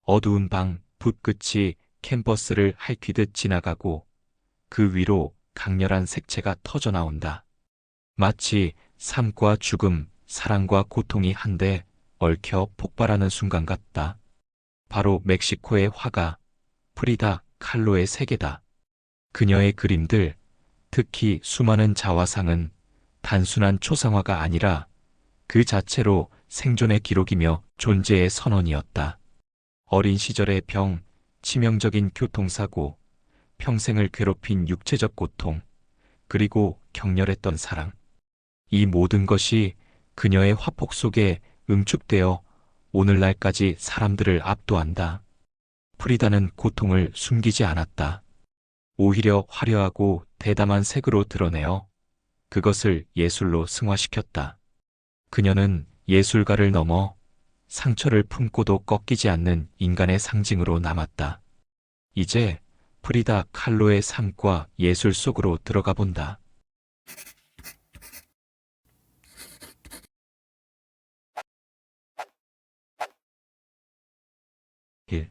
어두운 방 붓끝이 캔버스를 핥히듯 지나가고 그 위로 강렬한 색채가 터져 나온다. 마치 삶과 죽음, 사랑과 고통이 한데 얽혀 폭발하는 순간 같다. 바로 멕시코의 화가 프리다 칼로의 세계다. 그녀의 그림들, 특히 수많은 자화상은 단순한 초상화가 아니라 그 자체로 생존의 기록이며 존재의 선언이었다. 어린 시절의 병, 치명적인 교통사고, 평생을 괴롭힌 육체적 고통, 그리고 격렬했던 사랑. 이 모든 것이 그녀의 화폭 속에 응축되어 오늘날까지 사람들을 압도한다. 프리다는 고통을 숨기지 않았다. 오히려 화려하고 대담한 색으로 드러내어 그것을 예술로 승화시켰다. 그녀는 예술가를 넘어 상처를 품고도 꺾이지 않는 인간의 상징으로 남았다. 이제 프리다 칼로의 삶과 예술 속으로 들어가 본다. 1.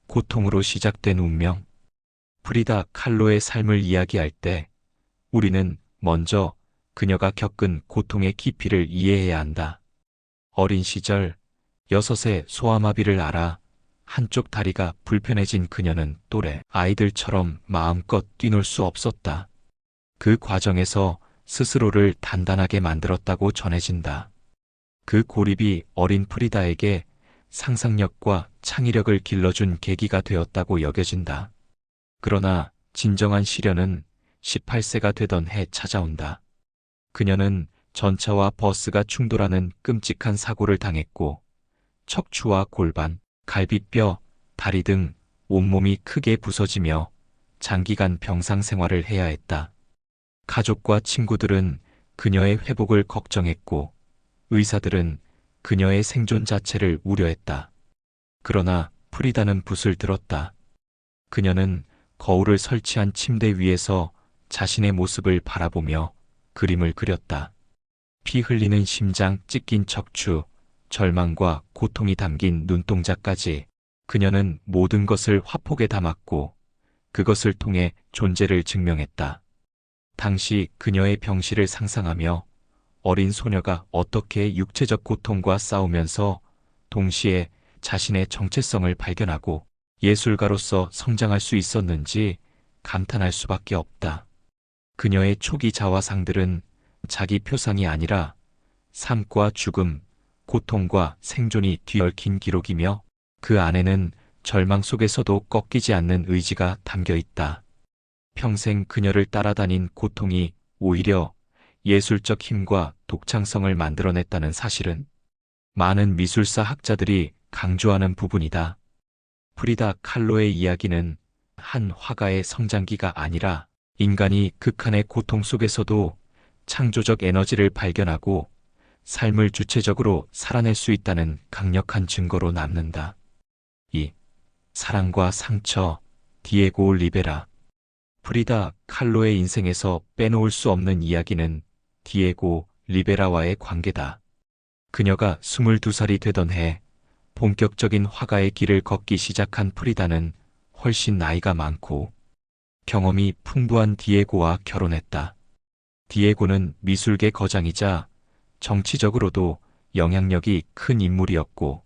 고통으로 시작된 운명. 프리다 칼로의 삶을 이야기할 때 우리는 먼저 그녀가 겪은 고통의 깊이를 이해해야 한다. 어린 시절 6의 소아마비를 앓아 한쪽 다리가 불편해진 그녀는 또래 아이들처럼 마음껏 뛰놀 수 없었다. 그 과정에서 스스로를 단단하게 만들었다고 전해진다. 그 고립이 어린 프리다에게 상상력과 창의력을 길러준 계기가 되었다고 여겨진다. 그러나 진정한 시련은 18세가 되던 해 찾아온다. 그녀는 전차와 버스가 충돌하는 끔찍한 사고를 당했고 척추와 골반, 갈비뼈, 다리 등 온몸이 크게 부서지며 장기간 병상 생활을 해야 했다. 가족과 친구들은 그녀의 회복을 걱정했고 의사들은 그녀의 생존 자체를 우려했다. 그러나 프리다는 붓을 들었다. 그녀는 거울을 설치한 침대 위에서 자신의 모습을 바라보며 그림을 그렸다. 피 흘리는 심장, 찢긴 척추, 절망과 고통이 담긴 눈동자까지 그녀는 모든 것을 화폭에 담았고 그것을 통해 존재를 증명했다. 당시 그녀의 병실을 상상하며 어린 소녀가 어떻게 육체적 고통과 싸우면서 동시에 자신의 정체성을 발견하고 예술가로서 성장할 수 있었는지 감탄할 수밖에 없다. 그녀의 초기 자화상들은 자기 표상이 아니라 삶과 죽음, 고통과 생존이 뒤얽힌 기록이며 그 안에는 절망 속에서도 꺾이지 않는 의지가 담겨 있다. 평생 그녀를 따라다닌 고통이 오히려 예술적 힘과 독창성을 만들어냈다는 사실은 많은 미술사 학자들이 강조하는 부분이다. 프리다 칼로의 이야기는 한 화가의 성장기가 아니라 인간이 극한의 고통 속에서도 창조적 에너지를 발견하고 삶을 주체적으로 살아낼 수 있다는 강력한 증거로 남는다. 2. 사랑과 상처, 디에고 리베라. 프리다 칼로의 인생에서 빼놓을 수 없는 이야기는 디에고 리베라와의 관계다. 그녀가 22살이 되던 해 본격적인 화가의 길을 걷기 시작한 프리다는 훨씬 나이가 많고 경험이 풍부한 디에고와 결혼했다. 디에고는 미술계 거장이자 정치적으로도 영향력이 큰 인물이었고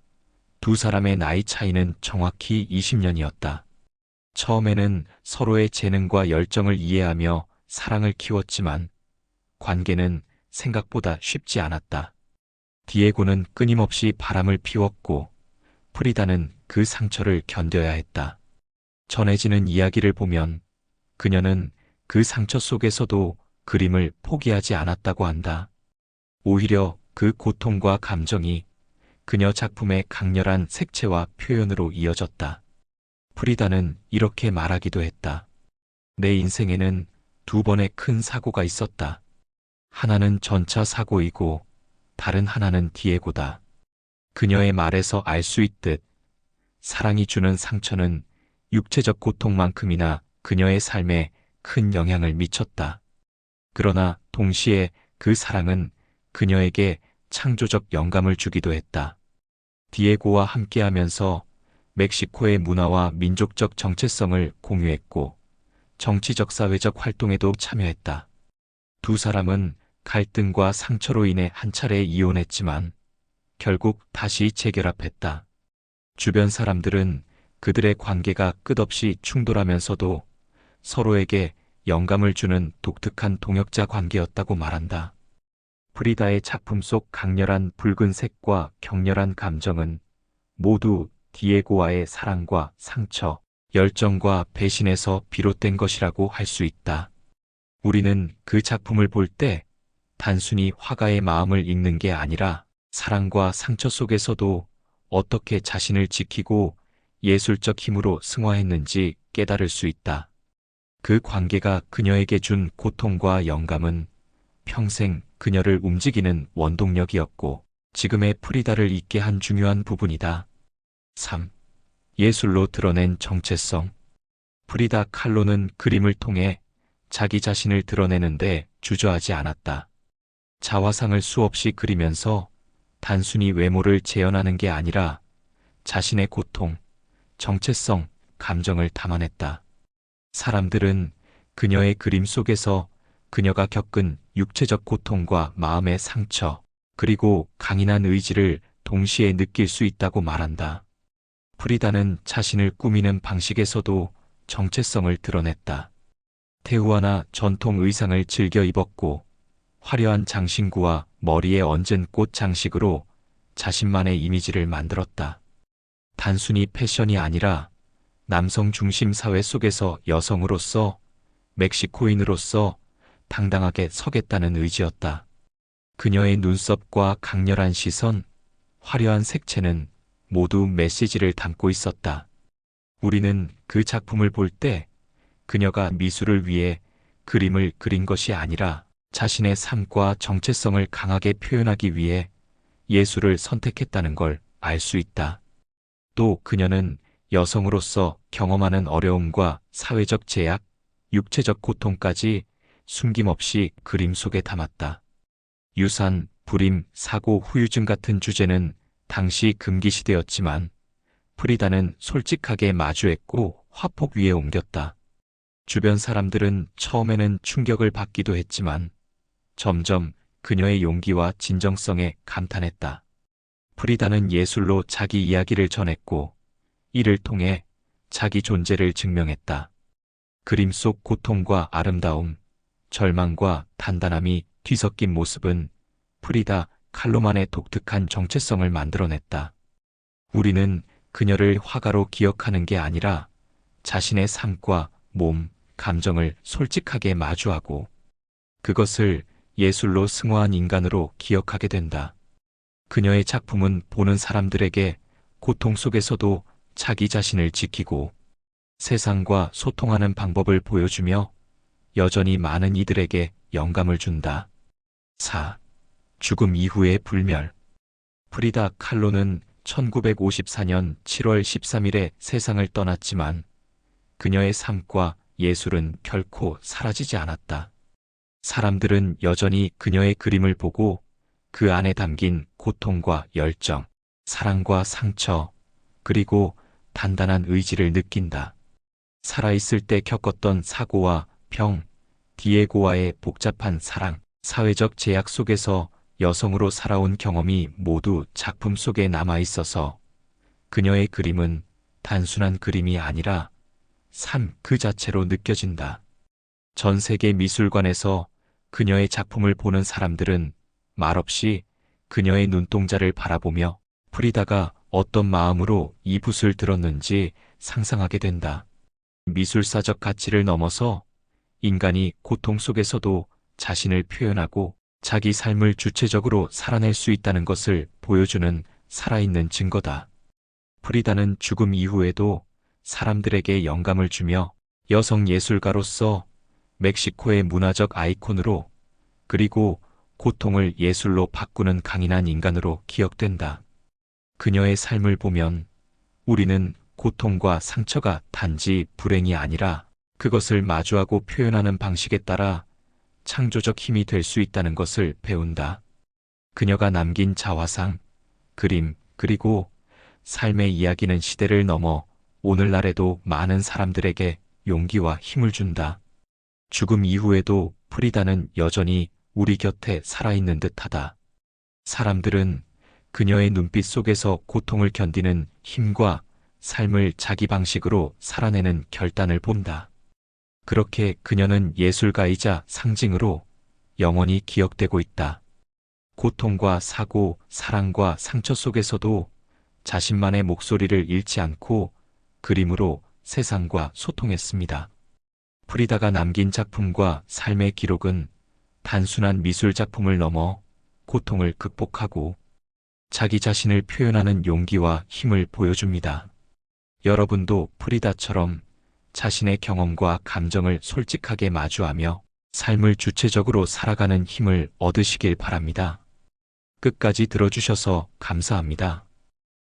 두 사람의 나이 차이는 정확히 20년이었다. 처음에는 서로의 재능과 열정을 이해하며 사랑을 키웠지만 관계는 생각보다 쉽지 않았다. 디에고는 끊임없이 바람을 피웠고 프리다는 그 상처를 견뎌야 했다. 전해지는 이야기를 보면 그녀는 그 상처 속에서도 그림을 포기하지 않았다고 한다. 오히려 그 고통과 감정이 그녀 작품의 강렬한 색채와 표현으로 이어졌다. 프리다는 이렇게 말하기도 했다. 내 인생에는 두 번의 큰 사고가 있었다. 하나는 전차 사고이고 다른 하나는 디에고다. 그녀의 말에서 알 수 있듯 사랑이 주는 상처는 육체적 고통만큼이나 그녀의 삶에 큰 영향을 미쳤다. 그러나 동시에 그 사랑은 그녀에게 창조적 영감을 주기도 했다. 디에고와 함께하면서 멕시코의 문화와 민족적 정체성을 공유했고 정치적 사회적 활동에도 참여했다. 두 사람은 갈등과 상처로 인해 한 차례 이혼했지만 결국 다시 재결합했다. 주변 사람들은 그들의 관계가 끝없이 충돌하면서도 서로에게 영감을 주는 독특한 동역자 관계였다고 말한다. 프리다의 작품 속 강렬한 붉은색과 격렬한 감정은 모두 디에고와의 사랑과 상처, 열정과 배신에서 비롯된 것이라고 할 수 있다. 우리는 그 작품을 볼 때 단순히 화가의 마음을 읽는 게 아니라 사랑과 상처 속에서도 어떻게 자신을 지키고 예술적 힘으로 승화했는지 깨달을 수 있다. 그 관계가 그녀에게 준 고통과 영감은 평생 그녀를 움직이는 원동력이었고 지금의 프리다를 있게 한 중요한 부분이다. 3. 예술로 드러낸 정체성. 프리다 칼로는 그림을 통해 자기 자신을 드러내는데 주저하지 않았다. 자화상을 수없이 그리면서 단순히 외모를 재현하는 게 아니라 자신의 고통, 정체성, 감정을 담아냈다. 사람들은 그녀의 그림 속에서 그녀가 겪은 육체적 고통과 마음의 상처, 그리고 강인한 의지를 동시에 느낄 수 있다고 말한다. 프리다는 자신을 꾸미는 방식에서도 정체성을 드러냈다. 태우아나 전통 의상을 즐겨 입었고 화려한 장신구와 머리에 얹은 꽃 장식으로 자신만의 이미지를 만들었다. 단순히 패션이 아니라 남성 중심 사회 속에서 여성으로서, 멕시코인으로서 당당하게 서겠다는 의지였다. 그녀의 눈썹과 강렬한 시선, 화려한 색채는 모두 메시지를 담고 있었다. 우리는 그 작품을 볼 때 그녀가 미술을 위해 그림을 그린 것이 아니라 자신의 삶과 정체성을 강하게 표현하기 위해 예술을 선택했다는 걸 알 수 있다. 또 그녀는 여성으로서 경험하는 어려움과 사회적 제약, 육체적 고통까지 숨김없이 그림 속에 담았다. 유산, 불임, 사고, 후유증 같은 주제는 당시 금기시되었지만 프리다는 솔직하게 마주했고 화폭 위에 옮겼다. 주변 사람들은 처음에는 충격을 받기도 했지만 점점 그녀의 용기와 진정성에 감탄했다. 프리다는 예술로 자기 이야기를 전했고 이를 통해 자기 존재를 증명했다. 그림 속 고통과 아름다움, 절망과 단단함이 뒤섞인 모습은 프리다 칼로만의 독특한 정체성을 만들어냈다. 우리는 그녀를 화가로 기억하는 게 아니라 자신의 삶과 몸, 감정을 솔직하게 마주하고 그것을 예술로 승화한 인간으로 기억하게 된다. 그녀의 작품은 보는 사람들에게 고통 속에서도 자기 자신을 지키고 세상과 소통하는 방법을 보여주며 여전히 많은 이들에게 영감을 준다. 4. 죽음 이후의 불멸. 프리다 칼로는 1954년 7월 13일에 세상을 떠났지만 그녀의 삶과 예술은 결코 사라지지 않았다. 사람들은 여전히 그녀의 그림을 보고 그 안에 담긴 고통과 열정, 사랑과 상처, 그리고 단단한 의지를 느낀다. 살아있을 때 겪었던 사고와 병, 디에고와의 복잡한 사랑, 사회적 제약 속에서 여성으로 살아온 경험이 모두 작품 속에 남아있어서 그녀의 그림은 단순한 그림이 아니라 삶 그 자체로 느껴진다. 전 세계 미술관에서 그녀의 작품을 보는 사람들은 말없이 그녀의 눈동자를 바라보며 프리다가 어떤 마음으로 이 붓을 들었는지 상상하게 된다. 미술사적 가치를 넘어서 인간이 고통 속에서도 자신을 표현하고 자기 삶을 주체적으로 살아낼 수 있다는 것을 보여주는 살아있는 증거다. 프리다는 죽음 이후에도 사람들에게 영감을 주며 여성 예술가로서 멕시코의 문화적 아이콘으로 그리고 고통을 예술로 바꾸는 강인한 인간으로 기억된다. 그녀의 삶을 보면 우리는 고통과 상처가 단지 불행이 아니라 그것을 마주하고 표현하는 방식에 따라 창조적 힘이 될 수 있다는 것을 배운다. 그녀가 남긴 자화상, 그림, 그리고 삶의 이야기는 시대를 넘어 오늘날에도 많은 사람들에게 용기와 힘을 준다. 죽음 이후에도 프리다는 여전히 우리 곁에 살아있는 듯하다. 사람들은 그녀의 눈빛 속에서 고통을 견디는 힘과 삶을 자기 방식으로 살아내는 결단을 본다. 그렇게 그녀는 예술가이자 상징으로 영원히 기억되고 있다. 고통과 사고, 사랑과 상처 속에서도 자신만의 목소리를 잃지 않고 그림으로 세상과 소통했습니다. 프리다가 남긴 작품과 삶의 기록은 단순한 미술 작품을 넘어 고통을 극복하고 자기 자신을 표현하는 용기와 힘을 보여줍니다. 여러분도 프리다처럼 자신의 경험과 감정을 솔직하게 마주하며 삶을 주체적으로 살아가는 힘을 얻으시길 바랍니다. 끝까지 들어주셔서 감사합니다.